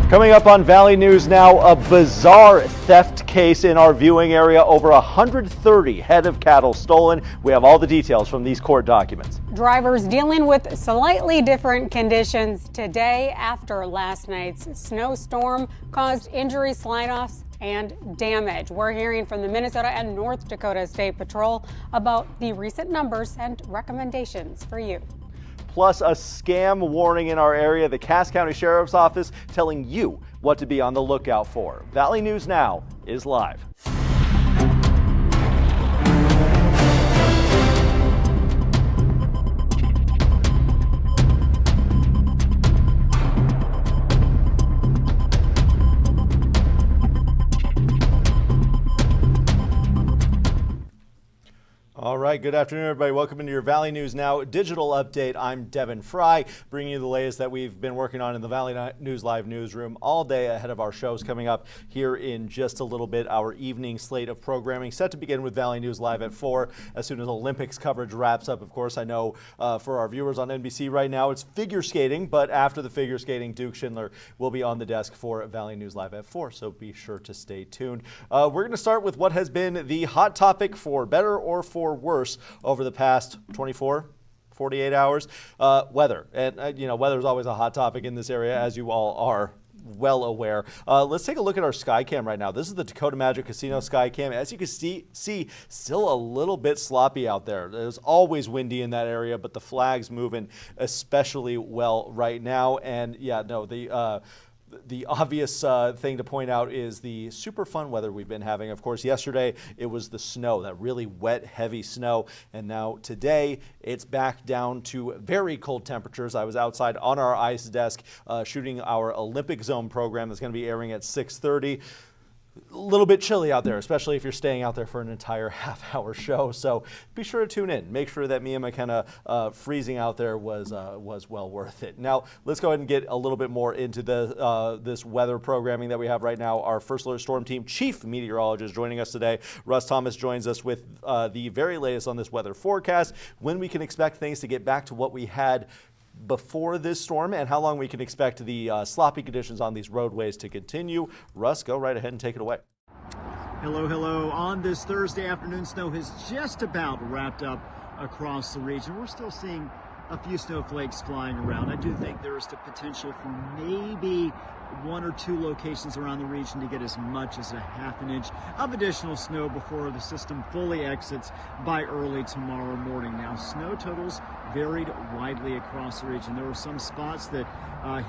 Coming up on Valley News now, a bizarre theft case in our viewing area. Over 130 head of cattle stolen. We have all the details from these court documents. Drivers dealing with slightly different conditions today after last night's snowstorm caused injuries, slide-offs, and damage. We're hearing from the Minnesota and North Dakota State Patrol about the recent numbers and recommendations for you. Plus a scam warning in our area. The Cass County Sheriff's Office telling you what to be on the lookout for. Valley News Now is live. All right, good afternoon, everybody. Welcome into your Valley News Now digital update. I'm Devin Fry, bringing you the latest that we've been working on in the Valley News Live newsroom all day ahead of our shows coming up here in just a little bit. Our evening slate of programming set to begin with Valley News Live at 4 as soon as Olympics coverage wraps up. Of course, I know for our viewers on NBC right now, it's figure skating, but after the figure skating, Duke Schindler will be on the desk for Valley News Live at 4, so be sure to stay tuned. We're going to start with what has been the hot topic for better or for worse over the past 48 hours. Weather. And, weather is always a hot topic in this area, as you all are well aware. Let's take a look at our sky cam right now. This is the Dakota Magic Casino sky cam. As you can see, still a little bit sloppy out there. There's always windy in that area, but the flag's moving especially well right now. And yeah, no, the obvious thing to point out is the super fun weather we've been having. Of course, yesterday it was the snow, that really wet, heavy snow. And now today it's back down to very cold temperatures. I was outside on our ice desk shooting our Olympic Zone program that's going to be airing at 6:30. A little bit chilly out there, especially if you're staying out there for an entire half-hour show. So be sure to tune in. Make sure that me and McKenna freezing out there was well worth it. Now, let's go ahead and get a little bit more into this weather programming that we have right now. Our First Alert Storm Team Chief Meteorologist joining us today. Russ Thomas joins us with the very latest on this weather forecast, when we can expect things to get back to what we had before this storm, and how long we can expect the sloppy conditions on these roadways to continue. Russ, go right ahead and take it away. Hello. On this Thursday afternoon, snow has just about wrapped up across the region. We're still seeing a few snowflakes flying around. I do think there is the potential for maybe one or two locations around the region to get as much as a half an inch of additional snow before the system fully exits by early tomorrow morning. Now, snow totals varied widely across the region. There were some spots that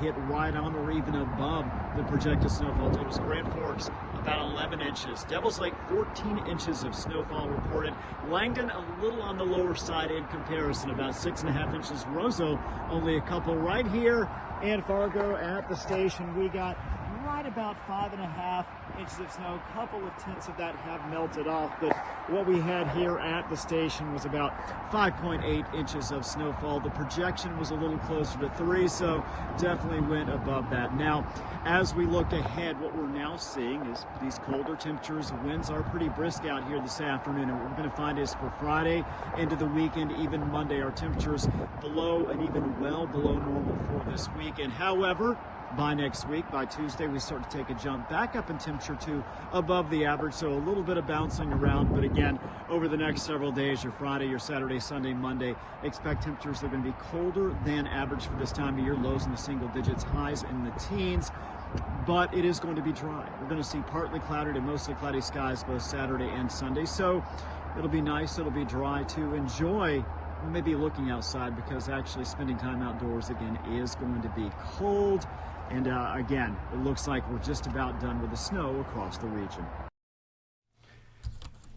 hit right on or even above the projected snowfall totals. Grand Forks, about 11 inches. Devil's Lake, 14 inches of snowfall reported. Langdon, a little on the lower side in comparison, about 6.5 inches. Roseau, only a couple right here. And Fargo at the station, we got right about 5.5 inches of snow. A couple of tenths of that have melted off, but what we had here at the station was about 5.8 inches of snowfall. The projection was a little closer to 3, so definitely went above that. Now, as we look ahead, what we're now seeing is these colder temperatures. Winds are pretty brisk out here this afternoon, and what we're going to find is for Friday into the weekend, even Monday, our temperatures below and even well below normal for this weekend. However, by next week, by Tuesday, we start to take a jump back up in temperature to above the average, so a little bit of bouncing around. But again, over the next several days, your Friday, your Saturday, Sunday, Monday, expect temperatures that are going to be colder than average for this time of year. Lows in the single digits, highs in the teens. But it is going to be dry. We're going to see partly clouded and mostly cloudy skies both Saturday and Sunday. So it'll be nice, it'll be dry to enjoy. We may be looking outside, because actually spending time outdoors again is going to be cold. And again, it looks like we're just about done with the snow across the region.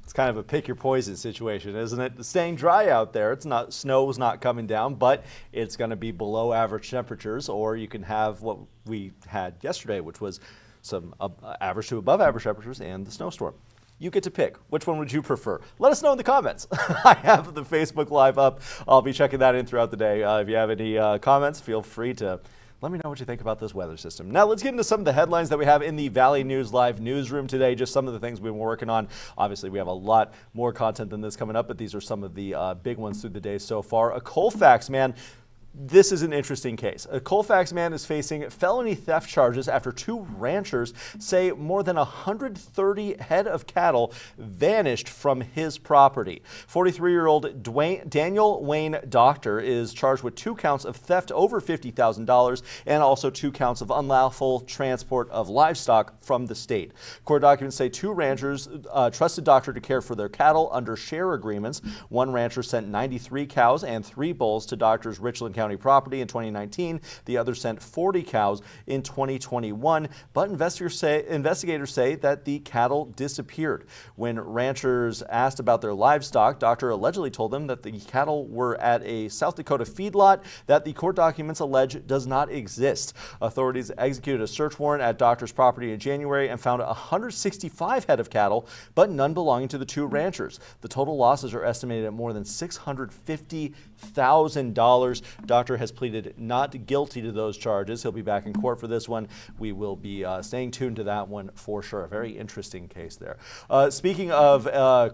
It's kind of a pick your poison situation, isn't it? It's staying dry out there. It's not, snow's not coming down, but it's going to be below average temperatures, or you can have what we had yesterday, which was some average to above average temperatures and the snowstorm. You get to pick. Which one would you prefer? Let us know in the comments. I have the Facebook Live up. I'll be checking that in throughout the day. If you have any comments, feel free to let me know what you think about this weather system. Now let's get into some of the headlines that we have in the Valley News Live newsroom today. Just some of the things we've been working on. Obviously, we have a lot more content than this coming up, but these are some of the big ones through the day so far. A Colfax man This is an interesting case. A Colfax man is facing felony theft charges after two ranchers say more than 130 head of cattle vanished from his property. 43-year-old Daniel Wayne Doctor is charged with 2 counts of theft over $50,000 and also 2 counts of unlawful transport of livestock from the state. Court documents say 2 ranchers trusted Doctor to care for their cattle under share agreements. One rancher sent 93 cows and 3 bulls to Doctor's Richland County property in 2019. The other sent 40 cows in 2021, but investigators say that the cattle disappeared. When ranchers asked about their livestock, Doctor allegedly told them that the cattle were at a South Dakota feedlot that the court documents allege does not exist. Authorities executed a search warrant at Doctor's property in January and found 165 head of cattle, but none belonging to the 2 ranchers. The total losses are estimated at more than $650,000. Doctor has pleaded not guilty to those charges. He'll be back in court for this one. We will be staying tuned to that one for sure. A very interesting case there. Speaking of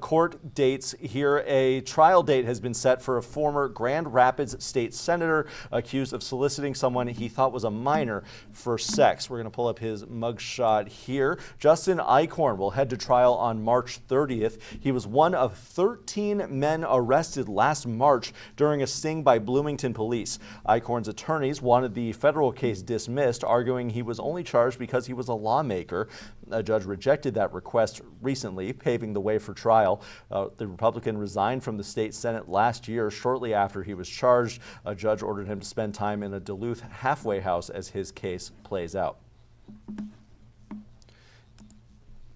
court dates here, a trial date has been set for a former Grand Rapids state senator accused of soliciting someone he thought was a minor for sex. We're going to pull up his mugshot here. Justin Eichhorn will head to trial on March 30th. He was one of 13 men arrested last March during a sting by Bloomington police. Eichhorn's attorneys wanted the federal case dismissed, arguing he was only charged because he was a lawmaker. A judge rejected that request recently, paving the way for trial. The Republican resigned from the state Senate last year. Shortly after he was charged, a judge ordered him to spend time in a Duluth halfway house as his case plays out.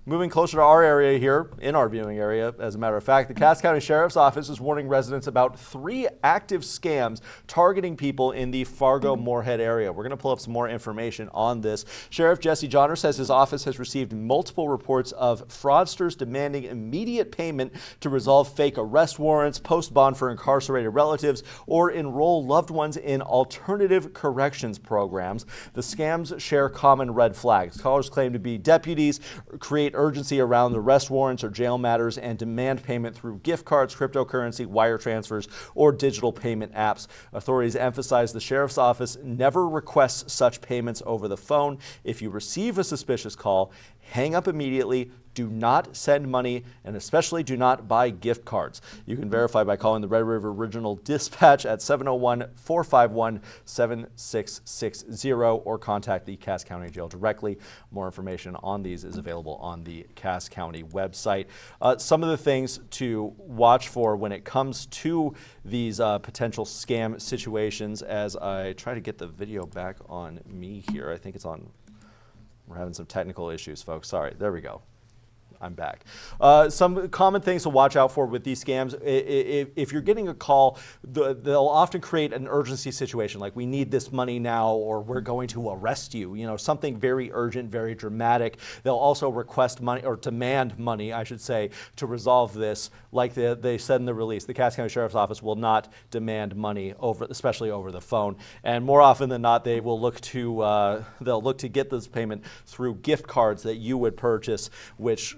Moving closer to our area here, in our viewing area, as a matter of fact, the Cass County Sheriff's Office is warning residents about 3 active scams targeting people in the Fargo-Moorhead area. We're going to pull up some more information on this. Sheriff Jesse Johnner says his office has received multiple reports of fraudsters demanding immediate payment to resolve fake arrest warrants, post bond for incarcerated relatives, or enroll loved ones in alternative corrections programs. The scams share common red flags. Callers claim to be deputies, create urgency around arrest warrants or jail matters, and demand payment through gift cards, cryptocurrency, wire transfers, or digital payment apps. Authorities emphasize the sheriff's office never requests such payments over the phone. If you receive a suspicious call, hang up immediately. Do not send money, and especially do not buy gift cards. You can verify by calling the Red River Regional Dispatch at 701-451-7660 or contact the Cass County Jail directly. More information on these is available on the Cass County website. Some of the things to watch for when it comes to these potential scam situations, as I try to get the video back on me here. I think it's on. We're having some technical issues, folks. Sorry. There we go. I'm back. Some common things to watch out for with these scams. If you're getting a call, they'll often create an urgency situation, like we need this money now, or we're going to arrest you. You know, something very urgent, very dramatic. They'll also request money, or demand money, I should say, to resolve this. Like they said in the release, the Cass County Sheriff's Office will not demand money especially over the phone. And more often than not, they will look to get this payment through gift cards that you would purchase, which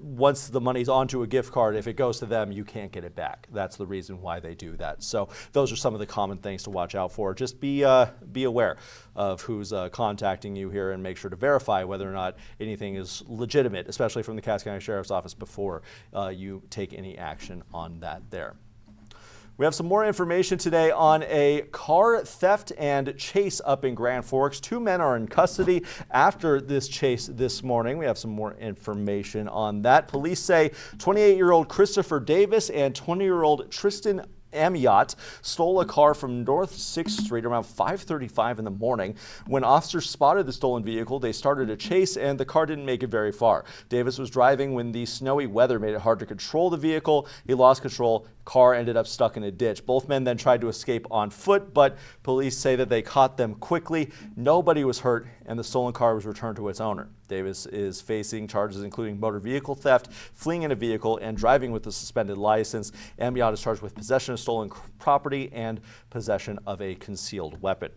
once the money's onto a gift card, if it goes to them, you can't get it back. That's the reason why they do that. So those are some of the common things to watch out for. Just be aware of who's contacting you here, and make sure to verify whether or not anything is legitimate, especially from the Cass County Sheriff's Office, before you take any action on that there. We have some more information today on a car theft and chase up in Grand Forks. 2 men are in custody after this chase this morning. We have some more information on that. Police say 28-year-old Christopher Davis and 20-year-old Tristan Amiot stole a car from North 6th Street around 5:35 in the morning. When officers spotted the stolen vehicle, they started a chase, and the car didn't make it very far. Davis was driving when the snowy weather made it hard to control the vehicle. He lost control. Car ended up stuck in a ditch. Both men then tried to escape on foot, but police say that they caught them quickly. Nobody was hurt, and the stolen car was returned to its owner. Davis is facing charges including motor vehicle theft, fleeing in a vehicle, and driving with a suspended license. Amiot is charged with possession of stolen property and possession of a concealed weapon.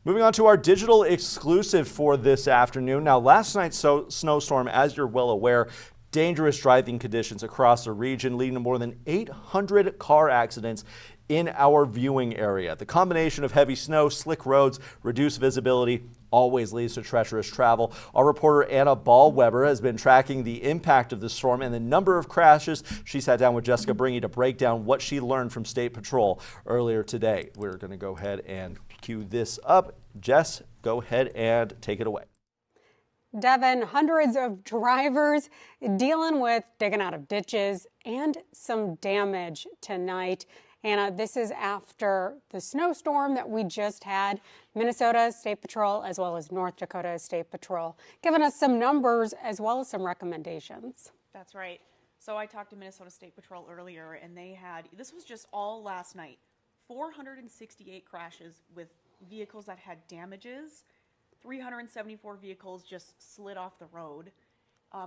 Moving on to our digital exclusive for this afternoon. Now, last night's snowstorm, as you're well aware, dangerous driving conditions across the region, leading to more than 800 car accidents in our viewing area. The combination of heavy snow, slick roads, reduced visibility always leads to treacherous travel. Our reporter Anna Ball-Weber has been tracking the impact of the storm and the number of crashes. She sat down with Jessica Bringy to break down what she learned from State Patrol earlier today. We're going to go ahead and cue this up. Jess, go ahead and take it away. Devin, hundreds of drivers dealing with digging out of ditches and some damage tonight. Anna, this is after the snowstorm that we just had. Minnesota State Patrol as well as North Dakota State Patrol giving us some numbers as well as some recommendations. That's right. So I talked to Minnesota State Patrol earlier, and they had, this was just all last night, 468 crashes with vehicles that had damages. 374 vehicles just slid off the road.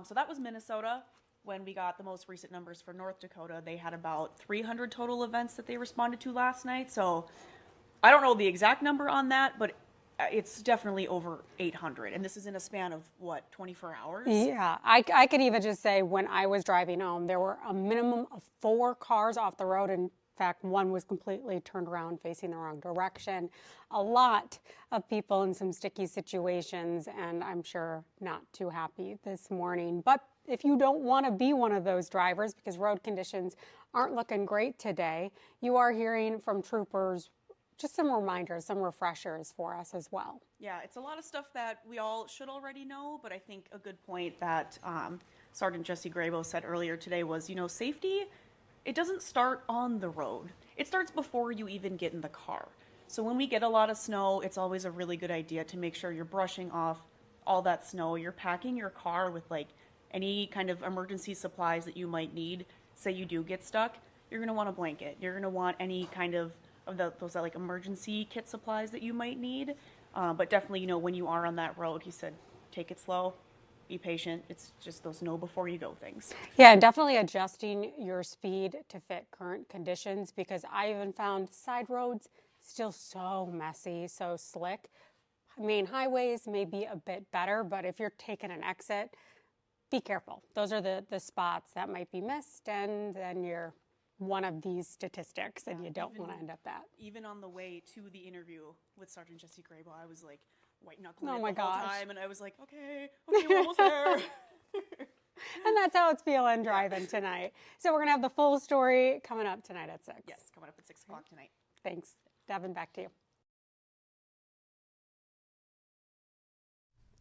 So that was Minnesota. When we got the most recent numbers for North Dakota, they had about 300 total events that they responded to last night. So I don't know the exact number on that, but it's definitely over 800. And this is in a span of, what, 24 hours? Yeah, I could even just say when I was driving home, there were a minimum of 4 cars off the road. In fact, one was completely turned around facing the wrong direction. A lot of people in some sticky situations, and I'm sure not too happy this morning. But if you don't want to be one of those drivers because road conditions aren't looking great today, you are hearing from troopers just some reminders, some refreshers for us as well. Yeah, it's a lot of stuff that we all should already know, but I think a good point that Sergeant Jesse Grabo said earlier today was, safety, it doesn't start on the road. It starts before you even get in the car. So when we get a lot of snow, it's always a really good idea to make sure you're brushing off all that snow. You're packing your car with any kind of emergency supplies that you might need. Say you do get stuck, you're going to want a blanket. You're going to want any kind of those emergency kit supplies that you might need. But definitely, when you are on that road, he said, take it slow. Be patient. It's just those know before you go things. Yeah, and definitely adjusting your speed to fit current conditions, because I even found side roads still so messy, so slick. Main highways may be a bit better, but if you're taking an exit, be careful. Those are the spots that might be missed, and then you're one of these statistics, and you don't want to end up that. Even on the way to the interview with Sergeant Jesse Grabo, I was white knuckling oh it my the whole gosh. time, and I was okay, we're almost there. And that's how it's feeling driving tonight. So we're going to have the full story coming up tonight at 6. Yes, coming up at 6 o'clock tonight. Thanks. Devin, back to you.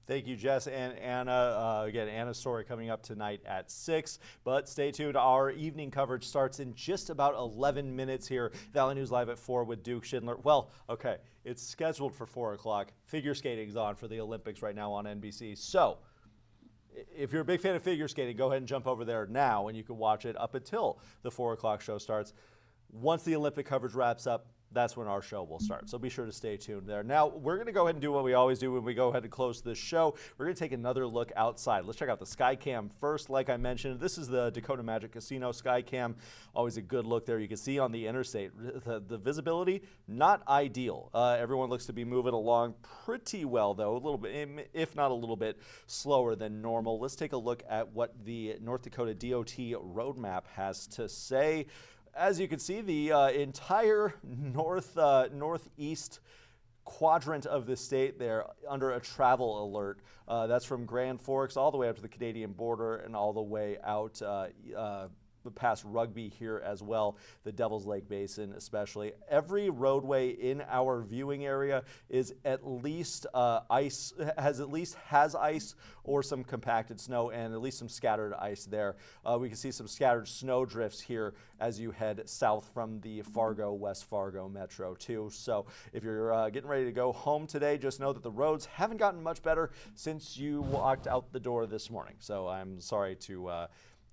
Thank you, Jess and Anna. Again, Anna's story coming up tonight at 6, but stay tuned. Our evening coverage starts in just about 11 minutes here. Valley News Live at 4 with Duke Schindler. Well, okay, it's scheduled for 4 o'clock. Figure skating's on for the Olympics right now on NBC. So if you're a big fan of figure skating, go ahead and jump over there now, and you can watch it up until the 4 o'clock show starts. Once the Olympic coverage wraps up, that's when our show will start. So be sure to stay tuned there. Now, we're going to go ahead and do what we always do when we go ahead and close this show. We're going to take another look outside. Let's check out the Skycam first. Like I mentioned, this is the Dakota Magic Casino Skycam. Always a good look there. You can see on the interstate, the visibility, not ideal. Everyone looks to be moving along pretty well, though, a little bit, if not a little bit slower than normal. Let's take a look at what the North Dakota DOT roadmap has to say. As you can see, the entire northeast quadrant of the state there under a travel alert. That's from Grand Forks all the way up to the Canadian border and all the way out past Rugby here as well, the Devil's Lake Basin especially. Every roadway in our viewing area is at least has ice or some compacted snow, and at least some scattered ice there. We can see some scattered snow drifts here as you head south from the West Fargo Metro too. So if you're getting ready to go home today, just know that the roads haven't gotten much better since you walked out the door this morning. So I'm sorry to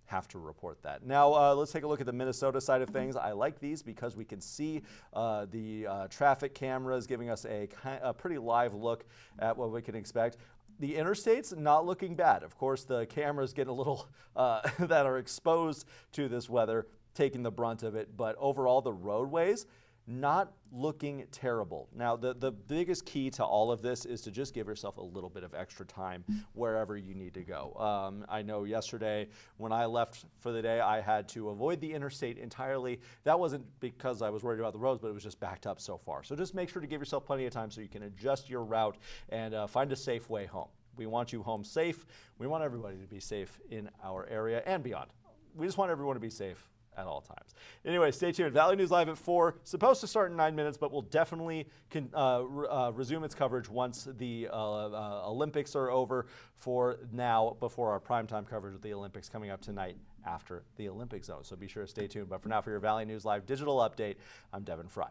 have to report that. Now let's take a look at the Minnesota side of things. I like these because we can see the traffic cameras giving us a pretty live look at what we can expect. The interstate's not looking bad. Of course, the cameras get a little that are exposed to this weather taking the brunt of it, but overall the roadways, not looking terrible. Now, the biggest key to all of this is to just give yourself a little bit of extra time wherever you need to go. I know yesterday when I left for the day, I had to avoid the interstate entirely. That wasn't because I was worried about the roads, but it was just backed up so far. So just make sure to give yourself plenty of time so you can adjust your route and find a safe way home. We want you home safe. We want everybody to be safe in our area and beyond. We just want everyone to be safe at all times. Anyway, stay tuned. Valley News Live at 4, supposed to start in 9 minutes, but will definitely resume its coverage once the Olympics are over. For now, before our primetime coverage of the Olympics coming up tonight after the Olympic zone. So be sure to stay tuned. But for now, for your Valley News Live digital update, I'm Devin Fry.